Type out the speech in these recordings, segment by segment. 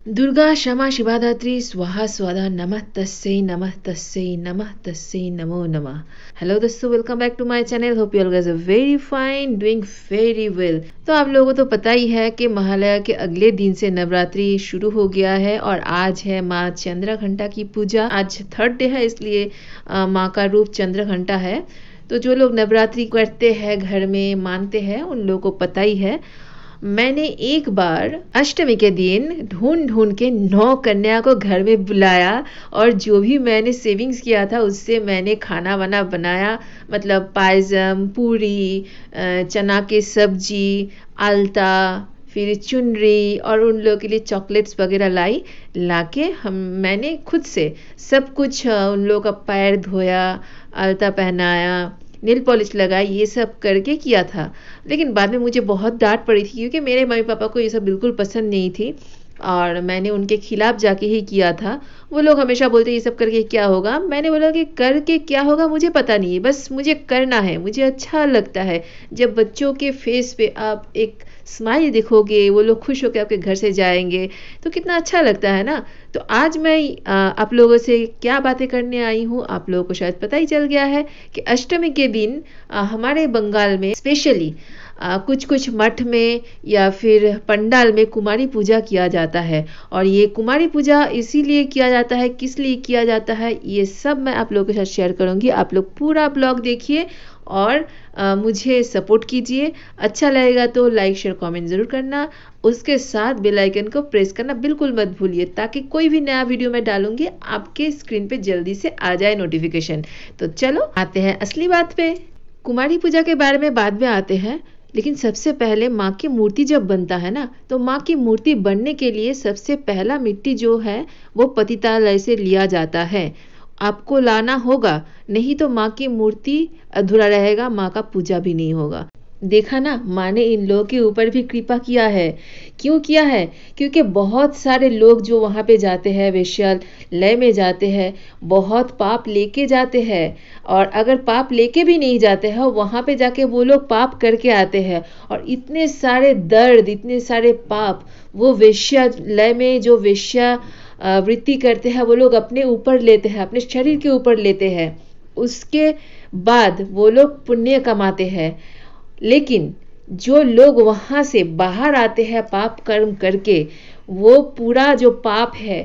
दुर्गा क्षमा शिवाधात्री स्वाहा स्वाधा नमः तस्सै नमो नमः। हेलो दोस्तों, welcome back to my channel. Hope you all guys are very fine, doing very well. तो आप लोगों को तो पता ही है कि महालया के अगले दिन से नवरात्रि शुरू हो गया है और आज है माँ चंद्रघंटा की पूजा। आज थर्ड डे है, इसलिए माँ का रूप चंद्रघंटा है। तो जो लोग नवरात्रि करते हैं, घर में मानते हैं, उन लोगों को पता ही है। मैंने एक बार अष्टमी के दिन ढूंढ ढूंढ के 9 कन्या को घर में बुलाया और जो भी मैंने सेविंग्स किया था उससे मैंने खाना वाना बनाया। मतलब पायसम, पूरी, चना की सब्जी, आलता, फिर चुनरी और उन लोगों के लिए चॉकलेट्स वगैरह लाके मैंने खुद से सब कुछ उन लोगों का पैर धोया, आलता पहनाया, नेल पॉलिश लगाई, ये सब करके किया था। लेकिन बाद में मुझे बहुत डांट पड़ी थी क्योंकि मेरे मम्मी पापा को ये सब बिल्कुल पसंद नहीं थी और मैंने उनके खिलाफ जाके ही किया था। वो लोग हमेशा बोलते ये सब करके क्या होगा। मैंने बोला कि करके क्या होगा मुझे पता नहीं है, बस मुझे करना है, मुझे अच्छा लगता है। जब बच्चों के फेस पे आप एक स्माइल दिखोगे, वो लोग खुश होकर आपके घर से जाएंगे तो कितना अच्छा लगता है ना। तो आज मैं आप लोगों से क्या बातें करने आई हूँ, आप लोगों को शायद पता ही चल गया है कि अष्टमी के दिन हमारे बंगाल में स्पेशली कुछ कुछ मठ में या फिर पंडाल में कुमारी पूजा किया जाता है। और ये कुमारी पूजा इसीलिए किया जाता है, किस लिए किया जाता है, ये सब मैं आप लोगों के साथ शेयर करूंगी। आप लोग पूरा ब्लॉग देखिए और मुझे सपोर्ट कीजिए। अच्छा लगेगा तो लाइक शेयर कमेंट ज़रूर करना। उसके साथ बेल आइकन को प्रेस करना बिल्कुल मत भूलिए ताकि कोई भी नया वीडियो मैं डालूंगी आपके स्क्रीन पे जल्दी से आ जाए नोटिफिकेशन। तो चलो आते हैं असली बात पे। कुमारी पूजा के बारे में बाद में आते हैं, लेकिन सबसे पहले माँ की मूर्ति जब बनता है ना, तो माँ की मूर्ति बनने के लिए सबसे पहला मिट्टी जो है वो पतितालय से लिया जाता है। आपको लाना होगा, नहीं तो माँ की मूर्ति अधूरा रहेगा, माँ का पूजा भी नहीं होगा। देखा ना, माँ ने इन लोगों के ऊपर भी कृपा किया है। क्यों किया है? क्योंकि बहुत सारे लोग जो वहाँ पे जाते हैं, वेश्यालय में जाते हैं, बहुत पाप लेके जाते हैं। और अगर पाप लेके भी नहीं जाते हैं, वहाँ पे जाके वो लोग पाप करके आते हैं। और इतने सारे दर्द, इतने सारे पाप वो वेश्यालय में जो वेश्या वृत्ति करते हैं वो लोग अपने ऊपर लेते हैं, अपने शरीर के ऊपर लेते हैं। उसके बाद वो लोग पुण्य कमाते हैं। लेकिन जो लोग वहाँ से बाहर आते हैं पाप कर्म करके, वो पूरा जो पाप है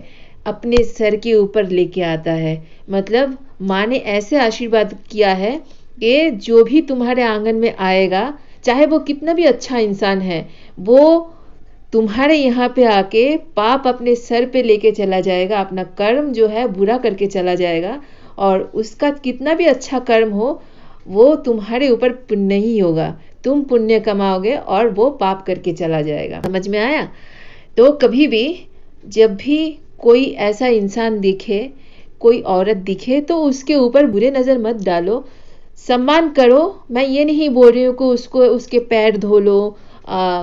अपने सर के ऊपर लेके आता है। मतलब माँ ने ऐसे आशीर्वाद किया है कि जो भी तुम्हारे आंगन में आएगा, चाहे वो कितना भी अच्छा इंसान है, वो तुम्हारे यहाँ पे आके पाप अपने सर पे लेके चला जाएगा, अपना कर्म जो है बुरा करके चला जाएगा। और उसका कितना भी अच्छा कर्म हो, वो तुम्हारे ऊपर पुण्य ही होगा। तुम पुण्य कमाओगे और वो पाप करके चला जाएगा। समझ में आया? तो कभी भी जब भी कोई ऐसा इंसान दिखे, कोई औरत दिखे, तो उसके ऊपर बुरे नज़र मत डालो, सम्मान करो। मैं ये नहीं बोल रही हूँ कि उसको उसके पैर धो लो,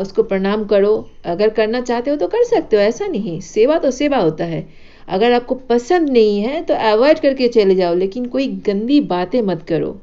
उसको प्रणाम करो। अगर करना चाहते हो तो कर सकते हो, ऐसा नहीं। सेवा तो सेवा होता है। अगर आपको पसंद नहीं है तो अवॉइड करके चले जाओ, लेकिन कोई गंदी बातें मत करो।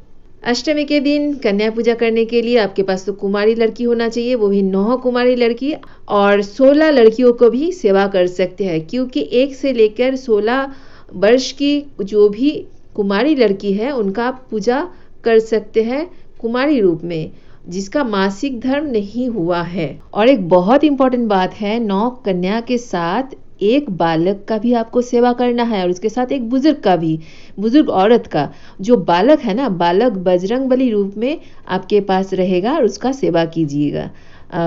अष्टमी के दिन कन्या पूजा करने के लिए आपके पास तो कुमारी लड़की होना चाहिए, वो भी 9 कुमारी लड़की। और 16 लड़कियों को भी सेवा कर सकते हैं, क्योंकि 1 से लेकर 16 वर्ष की जो भी कुमारी लड़की है उनका आप पूजा कर सकते हैं कुमारी रूप में, जिसका मासिक धर्म नहीं हुआ है। और एक बहुत इंपॉर्टेंट बात है, 9 कन्या के साथ एक बालक का भी आपको सेवा करना है और उसके साथ एक बुजुर्ग का भी, बुजुर्ग औरत का। जो बालक है ना, बालक बजरंगबली रूप में आपके पास रहेगा और उसका सेवा कीजिएगा।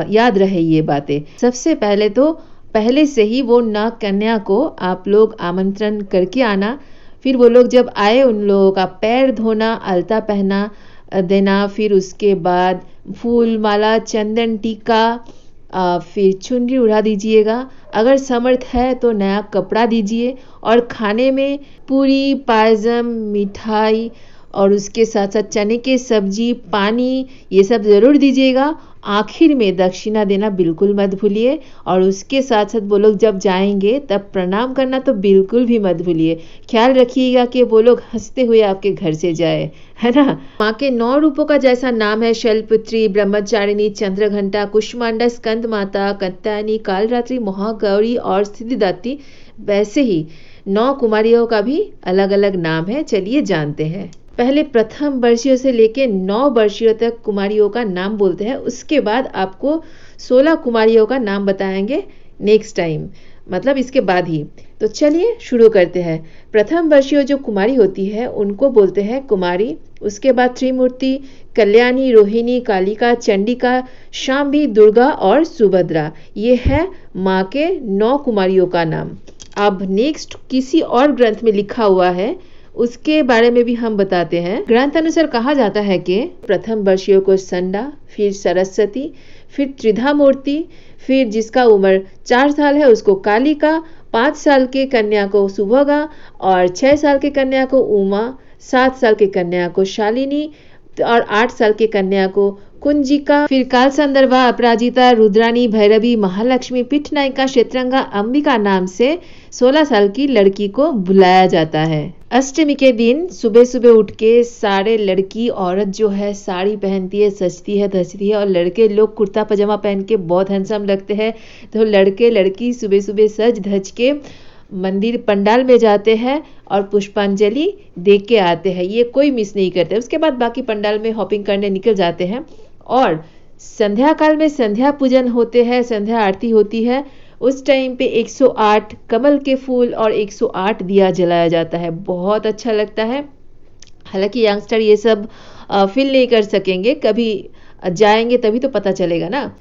याद रहे ये बातें। सबसे पहले तो पहले से ही वो 9 कन्या को आप लोग आमंत्रण करके आना। फिर वो लोग जब आए, उन लोगों का पैर धोना, अलता पहना देना, फिर उसके बाद फूल माला, चंदन टीका, फिर चुनरी उड़ा दीजिएगा। अगर समर्थ है तो नया कपड़ा दीजिए। और खाने में पूरी, पायसम, मिठाई और उसके साथ साथ चने के सब्जी, पानी, ये सब ज़रूर दीजिएगा। आखिर में दक्षिणा देना बिल्कुल मत भूलिए, और उसके साथ साथ वो लोग जब जाएंगे तब प्रणाम करना तो बिल्कुल भी मत भूलिए। ख्याल रखिएगा कि वो लोग हंसते हुए आपके घर से जाए, है ना। माँ के 9 रूपों का जैसा नाम है शैलपुत्री, ब्रह्मचारिणी, चंद्रघंटा, कुष्मांडा, स्कंद माता, कात्यायनी, कालरात्रि, महागौरी और सिद्धिदात्री, वैसे ही 9 कुमारियों का भी अलग अलग नाम है। चलिए जानते हैं। पहले प्रथम वर्षीयों से लेके 9 वर्षीयों तक कुमारियों का नाम बोलते हैं, उसके बाद आपको 16 कुमारियों का नाम बताएंगे नेक्स्ट टाइम, मतलब इसके बाद ही। तो चलिए शुरू करते हैं। प्रथम वर्षीय जो कुमारी होती है उनको बोलते हैं कुमारी। उसके बाद त्रिमूर्ति, कल्याणी, रोहिणी, कालिका, चंडिका, शांभी, दुर्गा और सुभद्रा, ये है माँ के 9 कुमारियों का नाम। अब नेक्स्ट किसी और ग्रंथ में लिखा हुआ है, उसके बारे में भी हम बताते हैं। ग्रंथ अनुसार कहा जाता है कि प्रथम वर्षीयों को संडा, फिर सरस्वती, फिर त्रिधा मूर्ति, फिर जिसका उम्र 4 साल है उसको कालिका, 5 साल के कन्या को सुभगा, और 6 साल के कन्या को उमा, 7 साल के कन्या को शालिनी, और 8 साल के कन्या को कुंजिका, फिर काल संदर्भा, अपराजिता, रुद्राणी, भैरवी, महालक्ष्मी, पीठनायिका, क्षेत्रंगा, अंबिका नाम से 16 साल की लड़की को बुलाया जाता है। अष्टमी के दिन सुबह सुबह उठ के सारे लड़की औरत जो है साड़ी पहनती है, सजती है धजती है, और लड़के लोग कुर्ता पजामा पहन के बहुत हैंडसम लगते हैं। तो लड़के लड़की सुबह सुबह सज धज के मंदिर पंडाल में जाते हैं और पुष्पांजलि दे के आते हैं, ये कोई मिस नहीं करते। उसके बाद बाकी पंडाल में हॉपिंग करने निकल जाते हैं, और संध्या काल में संध्या पूजन होते हैं, संध्या आरती होती है। उस टाइम पे 108 कमल के फूल और 108 दिया जलाया जाता है, बहुत अच्छा लगता है। हालांकि यंगस्टर ये सब फील नहीं कर सकेंगे, कभी जाएंगे तभी तो पता चलेगा ना।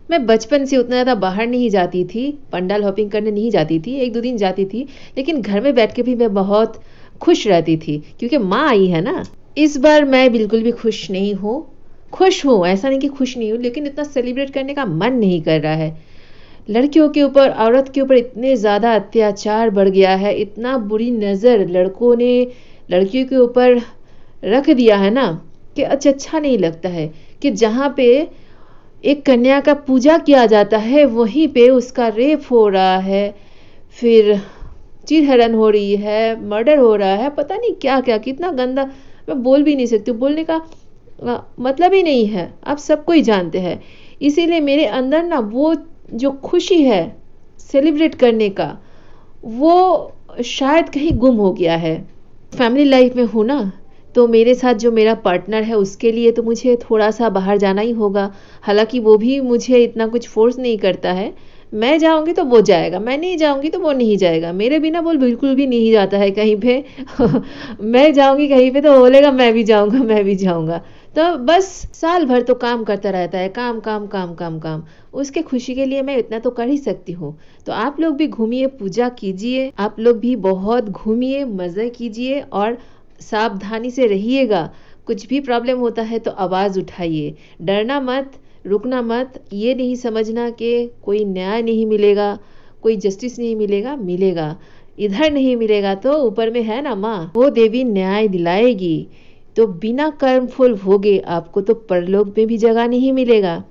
मैं बचपन से उतना ज़्यादा बाहर नहीं जाती थी, पंडाल हॉपिंग करने नहीं जाती थी, 1-2 दिन जाती थी, लेकिन घर में बैठ के भी मैं बहुत खुश रहती थी क्योंकि माँ आई है ना। इस बार मैं बिल्कुल भी खुश नहीं हूँ। खुश हूँ, ऐसा नहीं कि खुश नहीं हूँ, लेकिन इतना सेलिब्रेट करने का मन नहीं कर रहा है। लड़कियों के ऊपर, औरत के ऊपर इतने ज़्यादा अत्याचार बढ़ गया है, इतना बुरी नज़र लड़कों ने लड़कियों के ऊपर रख दिया है ना कि अच्छा नहीं लगता है कि जहाँ पे एक कन्या का पूजा किया जाता है वहीं पे उसका रेप हो रहा है, फिर चीरहरण हो रही है, मर्डर हो रहा है, पता नहीं क्या क्या, कितना गंदा। मैं बोल भी नहीं सकती, बोलने का मतलब ही नहीं है, आप सबको ही जानते हैं। इसीलिए मेरे अंदर ना वो जो खुशी है सेलिब्रेट करने का, वो शायद कहीं गुम हो गया है। फैमिली लाइफ में हूँ ना, तो मेरे साथ जो मेरा पार्टनर है उसके लिए तो मुझे थोड़ा सा बाहर जाना ही होगा। हालांकि वो भी मुझे इतना कुछ फोर्स नहीं करता है, मैं जाऊंगी तो वो जाएगा, मैं नहीं जाऊंगी तो वो नहीं जाएगा। मेरे बिना वो बिल्कुल भी नहीं जाता है कहीं पे मैं जाऊंगी कहीं पे तो वो बोलेगा मैं भी जाऊंगा मैं भी जाऊंगा। तो बस साल भर तो काम करता रहता है, काम काम काम काम काम। उसके खुशी के लिए मैं इतना तो कर ही सकती हूँ। तो आप लोग भी घूमिए, पूजा कीजिए, आप लोग भी बहुत घूमिए, मज़े कीजिए और सावधानी से रहिएगा। कुछ भी प्रॉब्लम होता है तो आवाज़ उठाइए, डरना मत, रुकना मत। ये नहीं समझना कि कोई न्याय नहीं मिलेगा, कोई जस्टिस नहीं मिलेगा, मिलेगा। इधर नहीं मिलेगा तो ऊपर में है ना माँ, वो देवी न्याय दिलाएगी। तो बिना कर्मफुल भोगे आपको तो परलोक में भी जगह नहीं मिलेगा।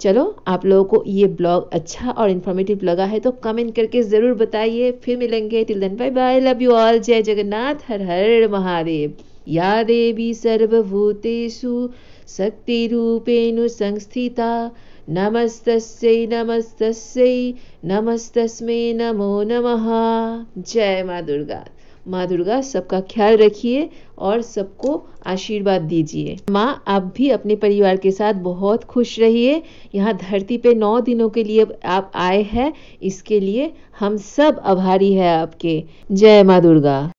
चलो, आप लोगों को ये ब्लॉग अच्छा और इन्फॉर्मेटिव लगा है तो कमेंट करके ज़रूर बताइए। फिर मिलेंगे, till then bye bye, love you all, जय जगन्नाथ, हर हर महादेव। या देवी सर्वभूतेषु शक्तिरूपेण संस्थिता, नमस्तस्यै नमस्तस्यै नमस्तस्मै नमो नमः। जय माँ दुर्गा। माँ दुर्गा सबका ख्याल रखिए और सबको आशीर्वाद दीजिए। माँ, आप भी अपने परिवार के साथ बहुत खुश रहिए। यहाँ धरती पे 9 दिनों के लिए आप आए हैं, इसके लिए हम सब आभारी हैं आपके। जय माँ दुर्गा।